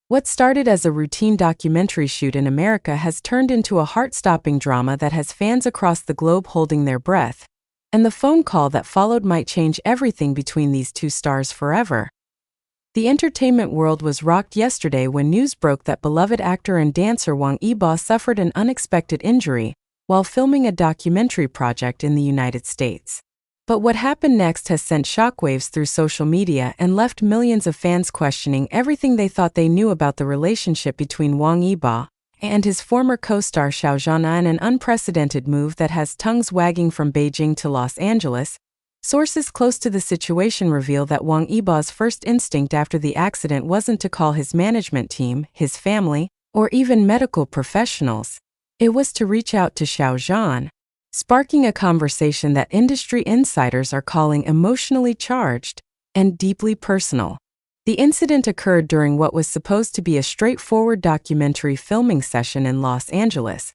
What started as a routine documentary shoot in America has turned into a heart-stopping drama that has fans across the globe holding their breath. And the phone call that followed might change everything between these two stars forever. The entertainment world was rocked yesterday when news broke that beloved actor and dancer Wang Yibo suffered an unexpected injury while filming a documentary project in the United States. But what happened next has sent shockwaves through social media and left millions of fans questioning everything they thought they knew about the relationship between Wang Yibo and his former co-star Xiao Zhan in an unprecedented move that has tongues wagging from Beijing to Los Angeles. Sources close to the situation reveal that Wang Yibo's first instinct after the accident wasn't to call his management team, his family, or even medical professionals. It was to reach out to Xiao Zhan, sparking a conversation that industry insiders are calling emotionally charged and deeply personal. The incident occurred during what was supposed to be a straightforward documentary filming session in Los Angeles,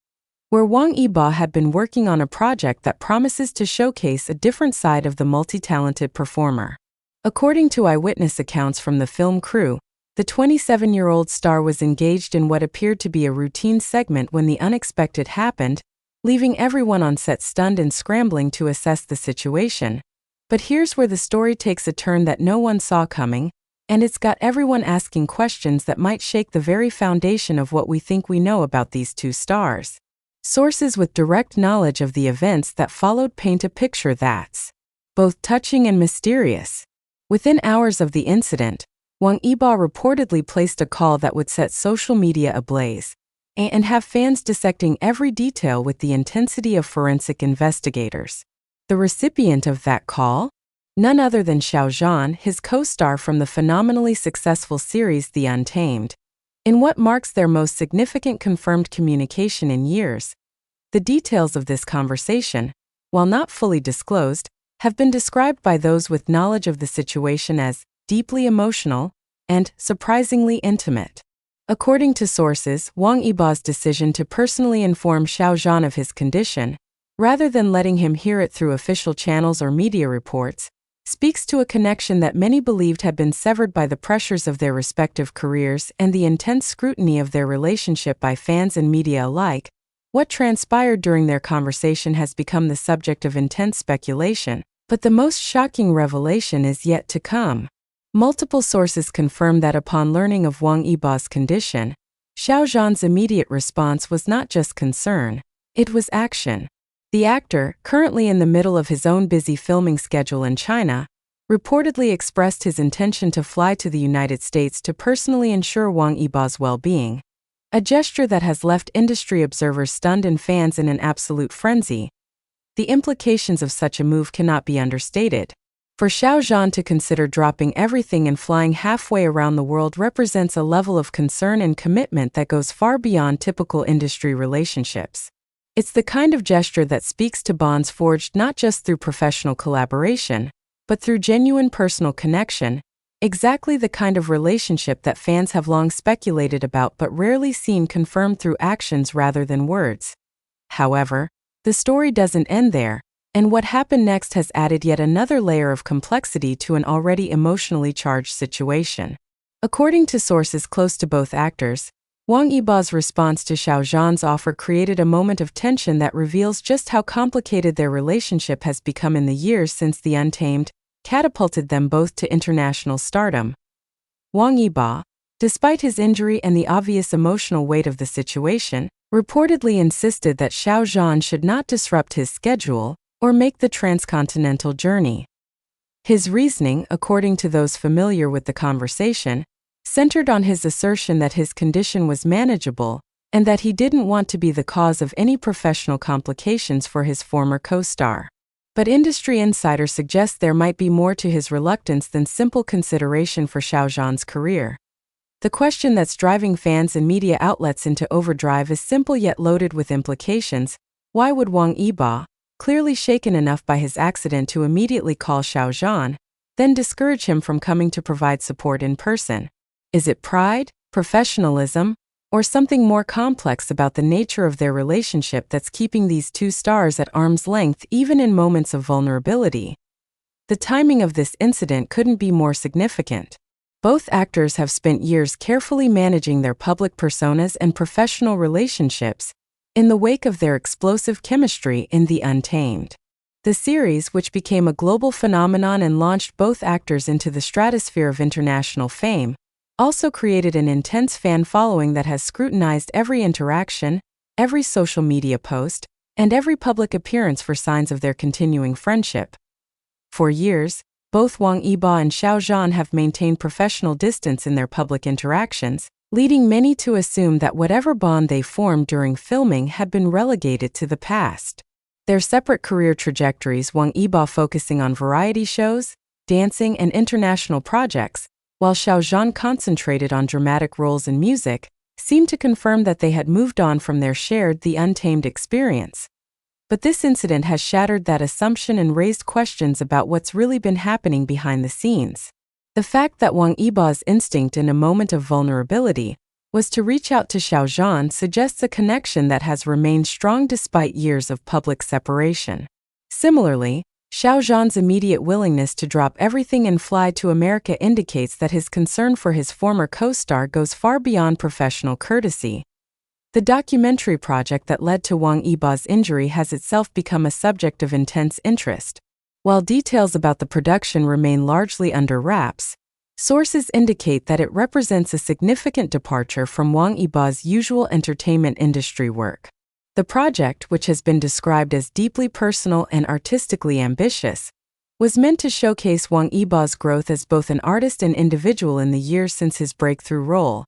where Wang Yibo had been working on a project that promises to showcase a different side of the multi-talented performer. According to eyewitness accounts from the film crew, the 27-year-old star was engaged in what appeared to be a routine segment when the unexpected happened, leaving everyone on set stunned and scrambling to assess the situation. But here's where the story takes a turn that no one saw coming, and it's got everyone asking questions that might shake the very foundation of what we think we know about these two stars. Sources with direct knowledge of the events that followed paint a picture that's both touching and mysterious. Within hours of the incident, Wang Yibo reportedly placed a call that would set social media ablaze and have fans dissecting every detail with the intensity of forensic investigators. The recipient of that call? None other than Xiao Zhan, his co-star from the phenomenally successful series The Untamed. In what marks their most significant confirmed communication in years, the details of this conversation, while not fully disclosed, have been described by those with knowledge of the situation as deeply emotional and surprisingly intimate. According to sources, Wang Yibo's decision to personally inform Xiao Zhan of his condition, rather than letting him hear it through official channels or media reports, speaks to a connection that many believed had been severed by the pressures of their respective careers and the intense scrutiny of their relationship by fans and media alike. What transpired during their conversation has become the subject of intense speculation, but the most shocking revelation is yet to come. Multiple sources confirm that upon learning of Wang Yibo's condition, Xiao Zhan's immediate response was not just concern, it was action. The actor, currently in the middle of his own busy filming schedule in China, reportedly expressed his intention to fly to the United States to personally ensure Wang Yibo's well-being, a gesture that has left industry observers stunned and fans in an absolute frenzy. The implications of such a move cannot be understated. For Xiao Zhan to consider dropping everything and flying halfway around the world represents a level of concern and commitment that goes far beyond typical industry relationships. It's the kind of gesture that speaks to bonds forged not just through professional collaboration, but through genuine personal connection, exactly the kind of relationship that fans have long speculated about but rarely seen confirmed through actions rather than words. However, the story doesn't end there, and what happened next has added yet another layer of complexity to an already emotionally charged situation. According to sources close to both actors, Wang Yibo's response to Xiao Zhan's offer created a moment of tension that reveals just how complicated their relationship has become in the years since The Untamed catapulted them both to international stardom. Wang Yibo, despite his injury and the obvious emotional weight of the situation, reportedly insisted that Xiao Zhan should not disrupt his schedule or make the transcontinental journey. His reasoning, according to those familiar with the conversation, centered on his assertion that his condition was manageable and that he didn't want to be the cause of any professional complications for his former co-star. But industry insiders suggest there might be more to his reluctance than simple consideration for Xiao Zhan's career. The question that's driving fans and media outlets into overdrive is simple yet loaded with implications. Why would Wang Yibo, clearly shaken enough by his accident to immediately call Xiao Zhan, then discourage him from coming to provide support in person? Is it pride, professionalism, or something more complex about the nature of their relationship that's keeping these two stars at arm's length even in moments of vulnerability? The timing of this incident couldn't be more significant. Both actors have spent years carefully managing their public personas and professional relationships in the wake of their explosive chemistry in The Untamed. The series, which became a global phenomenon and launched both actors into the stratosphere of international fame, also created an intense fan following that has scrutinized every interaction, every social media post, and every public appearance for signs of their continuing friendship. For years, both Wang Yibo and Xiao Zhan have maintained professional distance in their public interactions, leading many to assume that whatever bond they formed during filming had been relegated to the past. Their separate career trajectories, Wang Yibo focusing on variety shows, dancing, and international projects, while Xiao Zhan concentrated on dramatic roles in music, seemed to confirm that they had moved on from their shared The Untamed experience. But this incident has shattered that assumption and raised questions about what's really been happening behind the scenes. The fact that Wang Yibo's instinct in a moment of vulnerability was to reach out to Xiao Zhan suggests a connection that has remained strong despite years of public separation. Similarly, Xiao Zhan's immediate willingness to drop everything and fly to America indicates that his concern for his former co-star goes far beyond professional courtesy. The documentary project that led to Wang Yibo's injury has itself become a subject of intense interest. While details about the production remain largely under wraps, sources indicate that it represents a significant departure from Wang Yibo's usual entertainment industry work. The project, which has been described as deeply personal and artistically ambitious, was meant to showcase Wang Yibo's growth as both an artist and individual in the years since his breakthrough role.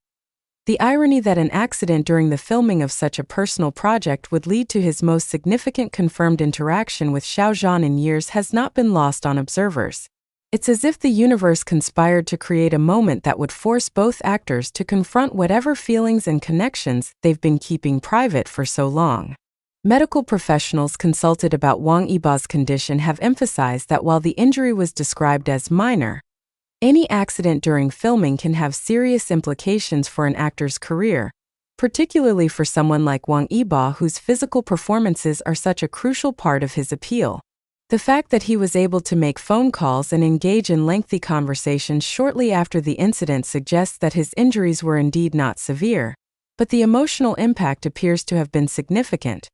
The irony that an accident during the filming of such a personal project would lead to his most significant confirmed interaction with Xiao Zhan in years has not been lost on observers. It's as if the universe conspired to create a moment that would force both actors to confront whatever feelings and connections they've been keeping private for so long. Medical professionals consulted about Wang Yibo's condition have emphasized that while the injury was described as minor, any accident during filming can have serious implications for an actor's career, particularly for someone like Wang Yibo whose physical performances are such a crucial part of his appeal. The fact that he was able to make phone calls and engage in lengthy conversations shortly after the incident suggests that his injuries were indeed not severe, but the emotional impact appears to have been significant.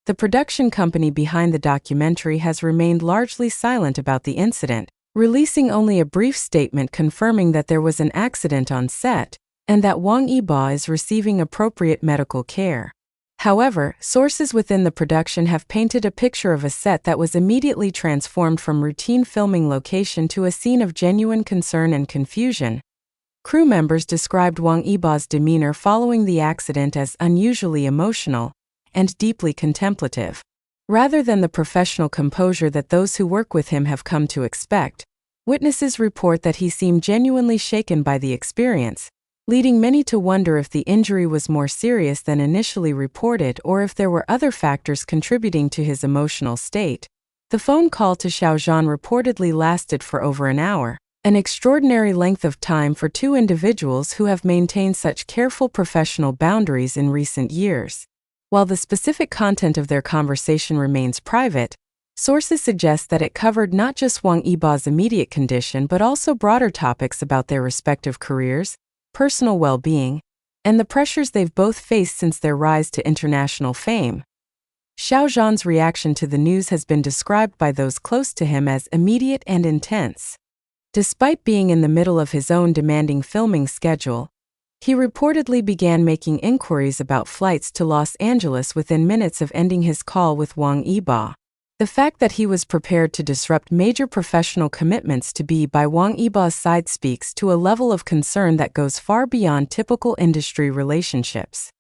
The production company behind the documentary has remained largely silent about the incident, releasing only a brief statement confirming that there was an accident on set and that Wang Yibo is receiving appropriate medical care. However, sources within the production have painted a picture of a set that was immediately transformed from routine filming location to a scene of genuine concern and confusion. Crew members described Wang Yibo's demeanor following the accident as unusually emotional and deeply contemplative. Rather than the professional composure that those who work with him have come to expect, witnesses report that he seemed genuinely shaken by the experience, leading many to wonder if the injury was more serious than initially reported or if there were other factors contributing to his emotional state. The phone call to Xiao Zhan reportedly lasted for over an hour, an extraordinary length of time for two individuals who have maintained such careful professional boundaries in recent years. While the specific content of their conversation remains private, sources suggest that it covered not just Wang Yibo's immediate condition but also broader topics about their respective careers, personal well-being, and the pressures they've both faced since their rise to international fame. Xiao Zhan's reaction to the news has been described by those close to him as immediate and intense. Despite being in the middle of his own demanding filming schedule, he reportedly began making inquiries about flights to Los Angeles within minutes of ending his call with Wang Yibo. The fact that he was prepared to disrupt major professional commitments to be by Wang Yibo's side speaks to a level of concern that goes far beyond typical industry relationships.